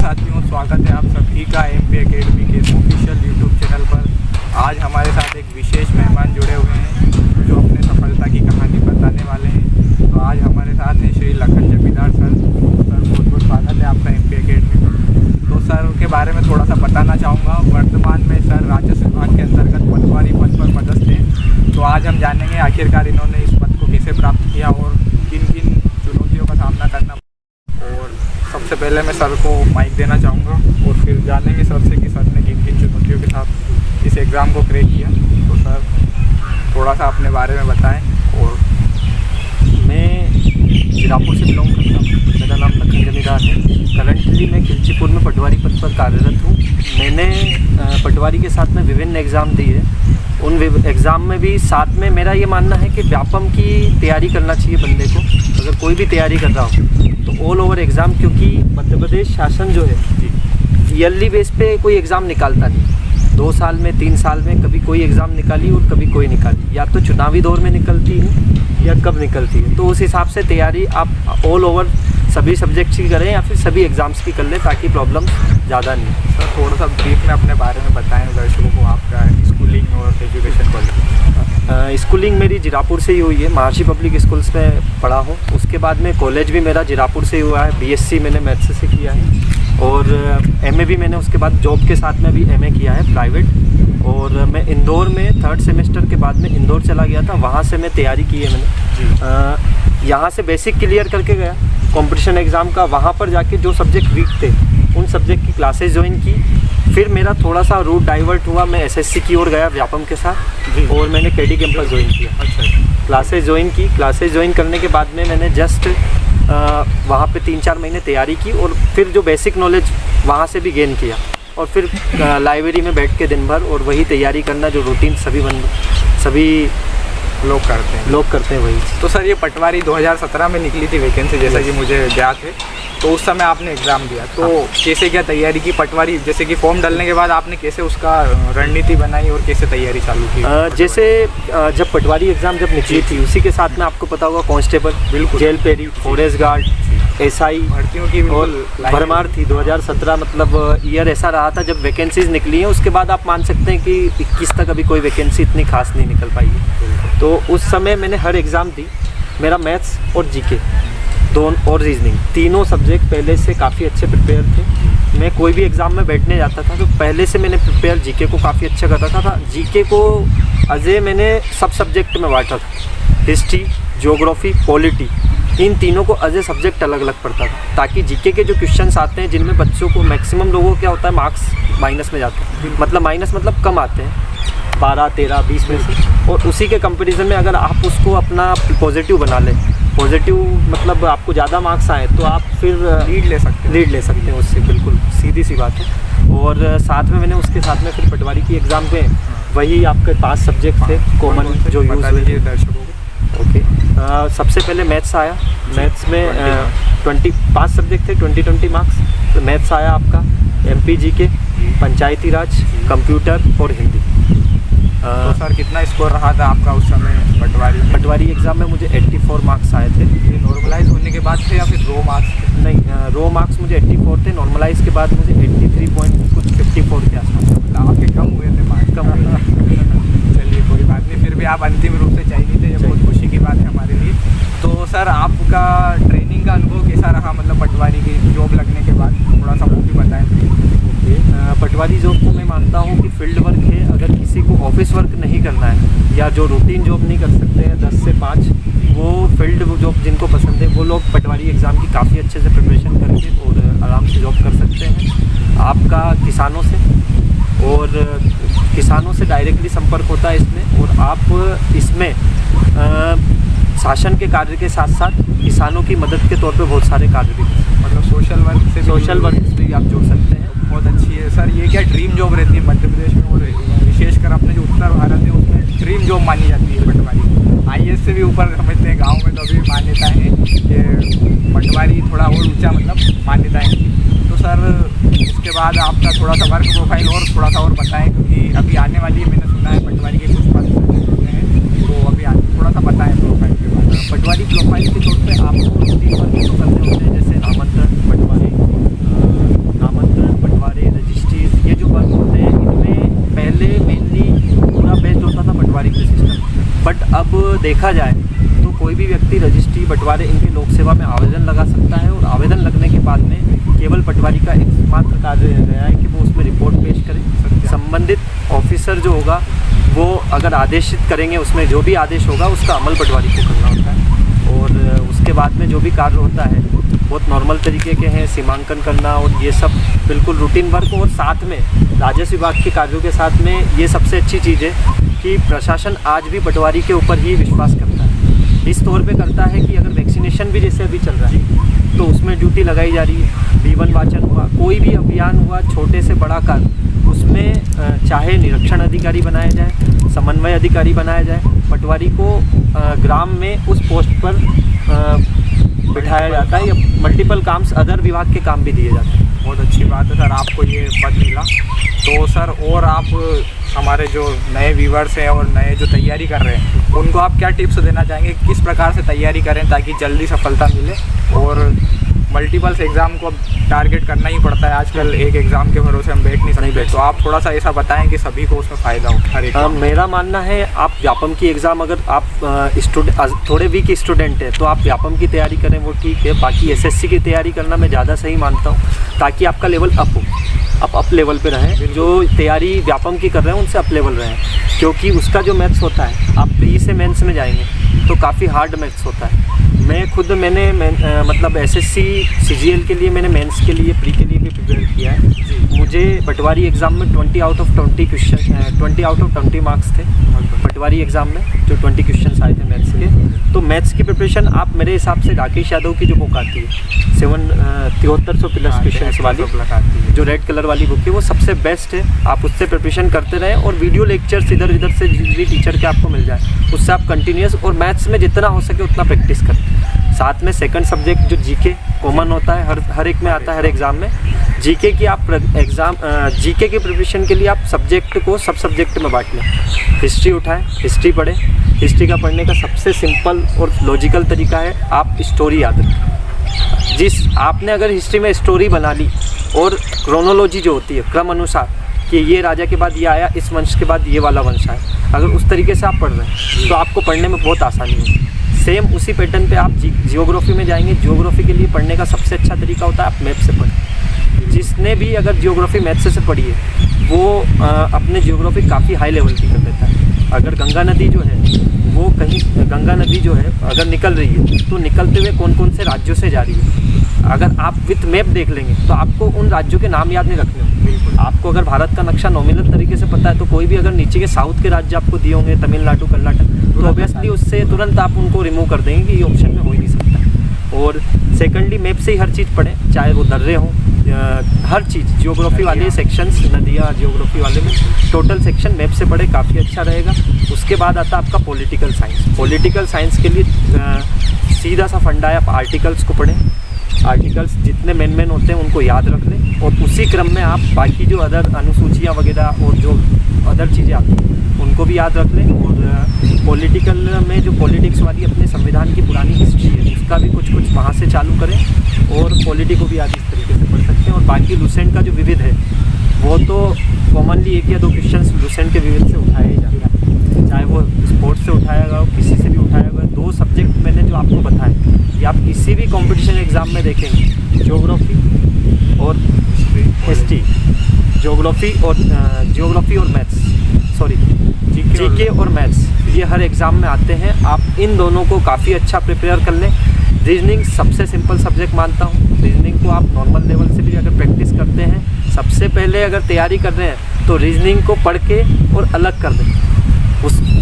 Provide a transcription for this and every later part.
साथियों, स्वागत है आप सभी का एमपी एकेडमी के ऑफिशियल यूट्यूब चैनल पर। आज हमारे साथ एक विशेष मेहमान जुड़े हुए हैं जो अपने सफलता की कहानी बताने वाले हैं। तो आज हमारे साथ हैं श्री लखन जमींदार सर। बहुत बहुत स्वागत है आपका एमपी एकेडमी में। तो सर के बारे में थोड़ा सा बताना चाहूँगा। वर्तमान में सर राजस्व विभाग के अंतर्गत पटवारी पद पर पदस्थ हैं। तो आज हम जानेंगे आखिरकार इन्होंने इस पद को कैसे प्राप्त किया और किन किन चुनौतियों का सामना करना। और सबसे पहले मैं सर को माइक देना चाहूँगा और फिर जानेंगे सर से कि सर ने किन किन चुनौतियों के साथ इस एग्ज़ाम को क्रैक किया। तो सर थोड़ा सा अपने बारे में बताएं। और मैं जीरापुर से बिलोंग करता हूँ। मेरा नाम लखन जमींदार है। करंटली मैं खिलचीपुर में पटवारी पद पर कार्यरत हूँ। मैंने पटवारी के साथ में विभिन्न एग्ज़ाम दिए। उन एग्ज़ाम में भी साथ में मेरा ये मानना है कि व्यापम की तैयारी करना चाहिए बंदे को। अगर कोई भी तैयारी कर रहा हो तो ऑल ओवर एग्ज़ाम, क्योंकि मध्य प्रदेश शासन जो है ईयरली बेस पे कोई एग्ज़ाम निकालता नहीं। 2 साल में 3 साल में कभी कोई एग्ज़ाम निकाली और कभी कोई निकाली, या तो चुनावी दौर में निकलती है या कब निकलती है। तो उस हिसाब से तैयारी आप ऑल ओवर सभी सब्जेक्ट्स की करें या फिर सभी एग्ज़ाम्स की कर लें ताकि प्रॉब्लम ज़्यादा नहीं हो। सर थोड़ा सा ब्रीफ में अपने बारे में बताएं दर्शकों को, आपका स्कूलिंग और एजुकेशन क्वालिफिकेशन। स्कूलिंग मेरी जीरापुर से ही हुई है। महर्षि पब्लिक स्कूल्स में पढ़ा हूँ। उसके बाद में कॉलेज भी मेरा जीरापुर से ही हुआ है। बीएससी मैंने मैथ्स से किया है और एमए भी मैंने उसके बाद जॉब के साथ में भी एमए किया है प्राइवेट। और मैं इंदौर में 3rd सेमेस्टर के बाद में इंदौर चला गया था। वहाँ से मैं तैयारी की है मैंने। यहाँ से बेसिक क्लियर करके गया कंपटीशन एग्ज़ाम का। वहाँ पर जाके जो सब्जेक्ट वीक थे उन सब्जेक्ट की क्लासेस ज्वाइन की। फिर मेरा थोड़ा सा रूट डाइवर्ट हुआ, मैं एसएससी की ओर गया व्यापम के साथ और मैंने केडी कैंपस ज्वाइन किया। अच्छा। क्लासेस ज्वाइन की। क्लासेस ज्वाइन करने के बाद में मैंने जस्ट वहाँ पे 3-4 महीने तैयारी की और फिर जो बेसिक नॉलेज वहाँ से भी गेन किया। और फिर लाइब्रेरी में बैठ के दिन भर और वही तैयारी करना जो रूटीन सभी लोग करते हैं वही। तो सर ये पटवारी 2017 में निकली थी वैकेंसी, जैसा कि मुझे ज्ञात है। तो उस समय आपने एग्ज़ाम दिया, तो कैसे क्या तैयारी की पटवारी, जैसे कि फॉर्म डालने के बाद आपने कैसे उसका रणनीति बनाई और कैसे तैयारी चालू की? जैसे जब पटवारी एग्ज़ाम जब निकली थी उसी के साथ में आपको पता होगा कांस्टेबल, बिल्कुल, जेल पेरी, फॉरेस्ट गार्ड, एसआई भर्तियों की और भरमार थी। 2017 मतलब ईयर ऐसा रहा था जब वैकेंसीज निकली हैं। उसके बाद आप मान सकते हैं कि 21 तक अभी कोई वैकेंसी इतनी खास नहीं निकल पाई है। तो उस समय मैंने हर एग्ज़ाम दी। मेरा मैथ्स और जीके दोनों और रीजनिंग तीनों सब्जेक्ट पहले से काफ़ी अच्छे प्रिपेयर थे। मैं कोई भी एग्ज़ाम में बैठने जाता था तो पहले से मैंने प्रिपेयर जीके को काफ़ी अच्छा करता था। जीके को अजय मैंने सब सब्जेक्ट में बांटा था। हिस्ट्री, ज्योग्राफी, पॉलिटी, इन तीनों को अजय सब्जेक्ट अलग अलग पढ़ता था ताकि जीके के जो क्वेश्चंस आते हैं जिनमें बच्चों को मैक्सिमम लोगों को क्या होता है मार्क्स माइनस में जाते हैं। मतलब माइनस मतलब कम आते हैं 12, 13, 20 में से। और उसी के कंपैरिजन में अगर आप उसको अपना पॉजिटिव बना लें, पॉजिटिव मतलब आपको ज़्यादा मार्क्स आए तो आप फिर लीड ले सकते हैं उससे। बिल्कुल सीधी सी बात है। और साथ में मैंने उसके साथ में फिर पटवारी की एग्ज़ाम में वही आपके 5 सब्जेक्ट थे कॉमन जो यूज़ हुए थे दर्शकों को। ओके। सबसे पहले मैथ्स आया। मैथ्स में 25 सब्जेक्ट थे, 20 मार्क्स। तो मैथ्स आया आपका, एमपी जीके, पंचायती राज, कंप्यूटर और हिंदी। तो सर कितना स्कोर रहा था आपका उस समय पटवारी एग्ज़ाम में? मुझे 84 मार्क्स आए थे। ये नॉर्मलाइज होने के बाद थे या फिर रो मार्क्स थे? नहीं, रो मार्क्स मुझे 84 थे। नॉर्मलाइज के बाद मुझे 83.54 के आसपास। आपके कम हुए थे मार्क्स? कम हुए थे। चलिए कोई बात नहीं, फिर भी आप अंतिम रूप से चयनित थे, ये बहुत खुशी की बात है हमारे लिए। तो सर आपका ट्रेनिंग का अनुभव कैसा रहा, मतलब पटवारी की जॉब लगने के बाद? थोड़ा सा वो भी बताएं। पटवारी जॉब को मैं मानता हूँ कि फील्ड वर्क है। अगर किसी को ऑफिस वर्क नहीं करना है या जो रूटीन जॉब नहीं कर सकते हैं 10 से 5, वो फील्ड जॉब जिनको पसंद है वो लोग पटवारी एग्ज़ाम की काफ़ी अच्छे से प्रिपरेशन करके और आराम से जॉब कर सकते हैं। आपका किसानों से डायरेक्टली संपर्क होता है इसमें। और आप इसमें शासन के कार्य के साथ साथ किसानों की मदद के तौर पे बहुत सारे कार्य भी, मतलब सोशल वर्क से भी आप जुड़ सकते हैं। बहुत अच्छी है सर। ये क्या ड्रीम जॉब रहती है मध्य प्रदेश में, और विशेषकर अपने जो उत्तर भारत है उसमें ड्रीम जॉब मानी जाती है पटवारी। आईएएस से भी ऊपर समझते हैं, गाँव में तो अभी मान्यता है कि पटवारी थोड़ा और ऊँचा मतलब मान्यता है। तो सर उसके बाद आपका थोड़ा सा वर्क प्रोफाइल और थोड़ा सा और बताएं, क्योंकि अभी आने वाली है, मैंने सुना है पटवारी के कुछ पद हैं, तो अभी थोड़ा सा बताएं प्रोफाइल के बारे में। पटवारी प्रोफाइल के तौर पे आपको 3 वर्क तो करने होते हैं, जैसे आमंत्रण पटवारी, अब देखा जाए तो कोई भी व्यक्ति रजिस्ट्री, बंटवारे इनके लोक सेवा में आवेदन लगा सकता है और आवेदन लगने के बाद में केवल पटवारी का एकमात्र कार्य रह गया है कि वो उसमें रिपोर्ट पेश करे। संबंधित ऑफिसर जो होगा वो अगर आदेशित करेंगे, उसमें जो भी आदेश होगा उसका अमल पटवारी को करना होता है। और उसके बाद में जो भी कार्य होता है बहुत नॉर्मल तरीके के हैं, सीमांकन करना और ये सब बिल्कुल रूटीन वर्क। और साथ में राजस्व विभाग के कार्यों के साथ में ये सबसे अच्छी चीज़ है कि प्रशासन आज भी पटवारी के ऊपर ही विश्वास करता है। इस तौर पे करता है कि अगर वैक्सीनेशन भी जैसे अभी चल रहा है तो उसमें ड्यूटी लगाई जा रही है। B1 वाचन हुआ, कोई भी अभियान हुआ, छोटे से बड़ा कार्य, उसमें चाहे निरीक्षण अधिकारी बनाया जाए, समन्वय अधिकारी बनाया जाए, पटवारी को ग्राम में उस पोस्ट पर बिठाया जाता है या मल्टीपल काम्स अदर विभाग के काम भी दिए जाते हैं। बहुत अच्छी बात है सर, आपको ये पद मिला। तो सर और आप हमारे जो नए व्यूवर्स हैं और नए जो तैयारी कर रहे हैं उनको आप क्या टिप्स देना चाहेंगे, किस प्रकार से तैयारी करें ताकि जल्दी सफलता मिले? और मल्टीपल्स एग्ज़ाम को टारगेट करना ही पड़ता है आजकल, एक एग्ज़ाम के भरोसे हम बैठ नहीं सकते। तो आप थोड़ा सा ऐसा बताएं कि सभी को उसमें फ़ायदा हो हर एक। मेरा मानना है आप व्यापम की एग्ज़ाम, अगर आप थोड़े वीक स्टूडेंट हैं तो आप व्यापम की तैयारी करें, वो ठीक है। बाकी SSC की तैयारी करना मैं ज़्यादा सही मानता हूँ ताकि आपका लेवल अप हो, अप लेवल पे रहें। जो तैयारी व्यापम की कर रहे हैं उनसे अप लेवल रहें, क्योंकि उसका जो मैथ्स होता है, आप प्री से मेंस में जाएंगे तो काफ़ी हार्ड मैथ्स होता है। मैंने मतलब SSC CGL के लिए मैंने मेंस के लिए, प्री के लिए भी प्रिपेयर किया है। मुझे पटवारी एग्ज़ाम में 20 out of 20 question 20 out of 20 marks थे पटवारी एग्ज़ाम में, जो 20 क्वेश्चन आए थे मैथ्स के। तो मैथ्स की प्रिपरेशन आप मेरे हिसाब से राकेश यादव की जो बुक आती है 7300 प्लस क्वेश्चन वाली, जो रेड कलर वाली बुक है, वो सबसे बेस्ट है। आप उससे प्रिपरेशन करते रहें और वीडियो लेक्चर्स इधर उधर से जितनी टीचर के आपको मिल जाए उससे आप कंटिन्यूस, और मैथ्स में जितना हो सके उतना प्रैक्टिस करें। साथ में सेकंड सब्जेक्ट जो GK कॉमन होता है, हर एक में आता है, हर एग्ज़ाम में GK की आप GK की प्रिपरेशन के लिए आप सब्जेक्ट को सब सब्जेक्ट में बांट लें। हिस्ट्री उठाएं, हिस्ट्री पढ़ें। हिस्ट्री का पढ़ने का सबसे सिंपल और लॉजिकल तरीका है आप स्टोरी याद रखें। आपने अगर हिस्ट्री में स्टोरी बना ली और क्रोनोलॉजी जो होती है क्रम अनुसार कि ये राजा के बाद ये आया, इस वंश के बाद ये वाला वंश आया, अगर उस तरीके से आप पढ़ रहे हैं तो आपको पढ़ने में बहुत आसानी होगी। सेम उसी पैटर्न पे आप जियोग्राफी में जाएंगे। जियोग्राफी के लिए पढ़ने का सबसे अच्छा तरीका होता है आप मैप से पढ़ें। जिसने भी अगर जियोग्राफी मैप से पढ़ी है वो अपने जियोग्राफी काफ़ी हाई लेवल की कर लेता है। अगर गंगा नदी जो है वो गंगा नदी जो है अगर निकल रही है तो निकलते हुए कौन कौन से राज्यों से जा रही है, अगर आप विथ मैप देख लेंगे तो आपको उन राज्यों के नाम याद नहीं रखने होंगे। बिल्कुल, आपको अगर भारत का नक्शा नॉमिनल तरीके से पता है तो कोई भी अगर नीचे के साउथ के राज्य आपको दिए होंगे, तमिलनाडु, कर्नाटक, तो ऑब्वियसली उससे तुरंत आप उनको रिमूव कर देंगे कि ये ऑप्शन में हो ही नहीं सकता। और सेकेंडली मैप से ही हर चीज़ पढ़ें, चाहे वो दर्रे हों, हर चीज़ जियोग्राफी वाले सेक्शंस, नदियाँ, जियोग्राफी वाले में टोटल सेक्शन मैप से पढ़े, काफ़ी अच्छा रहेगा। उसके बाद आता है आपका पॉलिटिकल साइंस। पॉलिटिकल साइंस के लिए सीधा सा फंडा है, आप आर्टिकल्स को पढ़ें। आर्टिकल्स जितने मेन होते हैं उनको याद रख लें और उसी क्रम में आप बाकी जो अदर अनुसूचियाँ वगैरह और जो अदर चीज़ें आती हैं उनको भी याद रख लें। और पॉलिटिकल में जो पॉलिटिक्स वाली अपने संविधान की पुरानी हिस्ट्री है उसका भी कुछ वहाँ से चालू करें और पॉलिटी को भी आज इस तरीके से पढ़ सकते हैं। और बाकी लुसेंट का जो विविध है वो तो कॉमनली 1 या 2 क्वेश्चन लुसेंट के विविध से उठाया ही जाता है, चाहे वो स्पोर्ट्स से उठाया गया हो, किसी से भी उठाया गया। 2 सब्जेक्ट मैंने जो आपको बताए ये आप किसी भी कंपटीशन एग्ज़ाम में देखेंगे, ज्योग्राफी और हिस्ट्री, ज्योग्राफी और मैथ्स, सॉरी जीके और मैथ्स, ये हर एग्ज़ाम में आते हैं। आप इन दोनों को काफ़ी अच्छा प्रिपेयर कर लें। रीजनिंग सबसे सिंपल सब्जेक्ट मानता हूँ। रीजनिंग को आप नॉर्मल लेवल से भी अगर प्रैक्टिस करते हैं, सबसे पहले अगर तैयारी कर रहे हैं तो रीजनिंग को पढ़ के और अलग कर दें,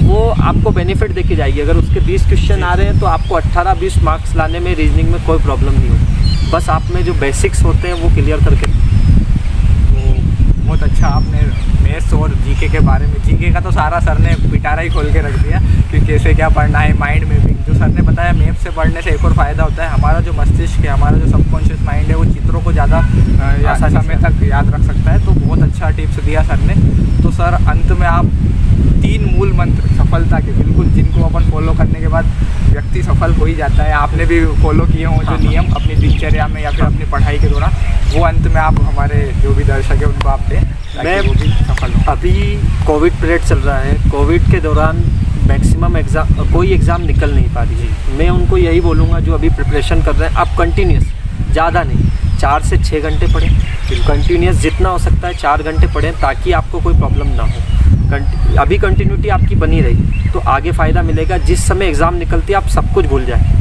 वो आपको बेनिफिट देके जाएगी। अगर उसके 20 क्वेश्चन आ रहे हैं तो आपको 18-20 मार्क्स लाने में रीजनिंग में कोई प्रॉब्लम नहीं होगी। बस आप में जो बेसिक्स होते हैं वो क्लियर करके। तो बहुत अच्छा आपने मैथ्स और जीके के बारे में, जीके का तो सारा सर ने पिटारा ही खोल के रख दिया कि कैसे क्या पढ़ना है, माइंड मैपिंग जो सर ने बताया। मैप से पढ़ने से एक और फ़ायदा होता है, हमारा जो मस्तिष्क है, हमारा जो सबकॉन्शियस माइंड है वो चित्रों को ज़्यादा समय तक याद रख सकता है। तो बहुत अच्छा टिप्स दिया सर ने। तो सर अंत में आप 3 मूल मंत्र सफलता के, बिल्कुल जिनको अपन फॉलो करने के बाद व्यक्ति सफल हो ही जाता है, आपने भी फॉलो किए हों जो नियम अपनी दिनचर्या में या फिर अपनी पढ़ाई के दौरान, वो अंत में आप हमारे जो भी दर्शक है उनको आप दें ताकि वो भी सफल हो। अभी कोविड पीरियड चल रहा है, कोविड के दौरान मैक्सिमम एग्ज़ाम कोई एग्ज़ाम निकल नहीं पा रही है। मैं उनको यही बोलूँगा जो अभी प्रिपरेशन कर रहे हैं, आप कंटिन्यूस, ज़्यादा नहीं, 4 से 6 घंटे पढ़ें, कंटिन्यूस जितना हो सकता है 4 घंटे पढ़ें, ताकि आपको कोई प्रॉब्लम ना हो। अभी कंटिन्यूटी आपकी बनी रही तो आगे फ़ायदा मिलेगा। जिस समय एग्ज़ाम निकलती है आप सब कुछ भूल जाए।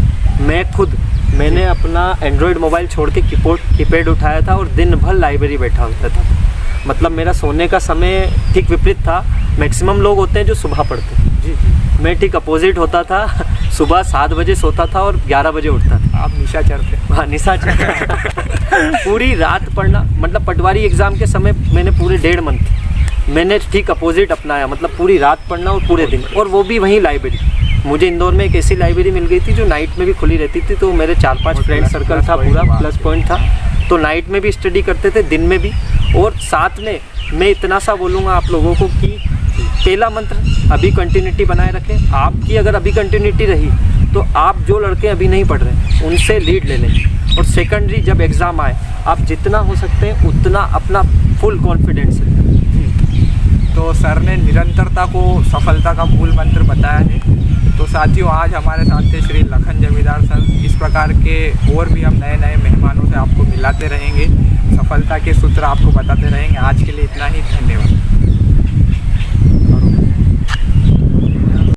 मैंने अपना एंड्रॉयड मोबाइल छोड़ के कीपैड उठाया था और दिन भर लाइब्रेरी बैठा होता था। मतलब मेरा सोने का समय ठीक विपरीत था। मैक्सिमम लोग होते हैं जो सुबह पढ़ते हैं, जी। मैं ठीक अपोजिट होता था। सुबह 7 बजे सोता था और 11 बजे उठता था। आप निशाचर थे। हाँ, निशाचर। पूरी रात पढ़ना, मतलब पटवारी एग्ज़ाम के समय मैंने पूरे 1.5 मंथ मैंने ठीक अपोजिट अपनाया, मतलब पूरी रात पढ़ना और पूरे दिन, और वो भी वहीं लाइब्रेरी। मुझे इंदौर में एक ऐसी लाइब्रेरी मिल गई थी जो नाइट में भी खुली रहती थी, तो मेरे 4-5 फ्रेंड सर्कल था, पूरा प्लस पॉइंट था। तो नाइट में भी स्टडी करते थे, दिन में भी। और साथ में मैं इतना सा बोलूँगा आप लोगों को कि पहला मंत्र, अभी कंटिन्यूटी बनाए रखें। आपकी अगर अभी कंटिन्यूटी रही तो आप जो लड़के अभी नहीं पढ़ रहे उनसे लीड ले लेंगे। और सेकेंडरी जब एग्ज़ाम आए, आप जितना हो सकते हैं उतना अपना फुल कॉन्फिडेंस है। तो सर ने निरंतरता को सफलता का मूल मंत्र बताया है। तो साथियों, आज हमारे साथ थे श्री लखन जमीदार सर। इस प्रकार के और भी हम नए नए मेहमानों से आपको मिलाते रहेंगे, सफलता के सूत्र आपको बताते रहेंगे। आज के लिए इतना ही, धन्यवाद।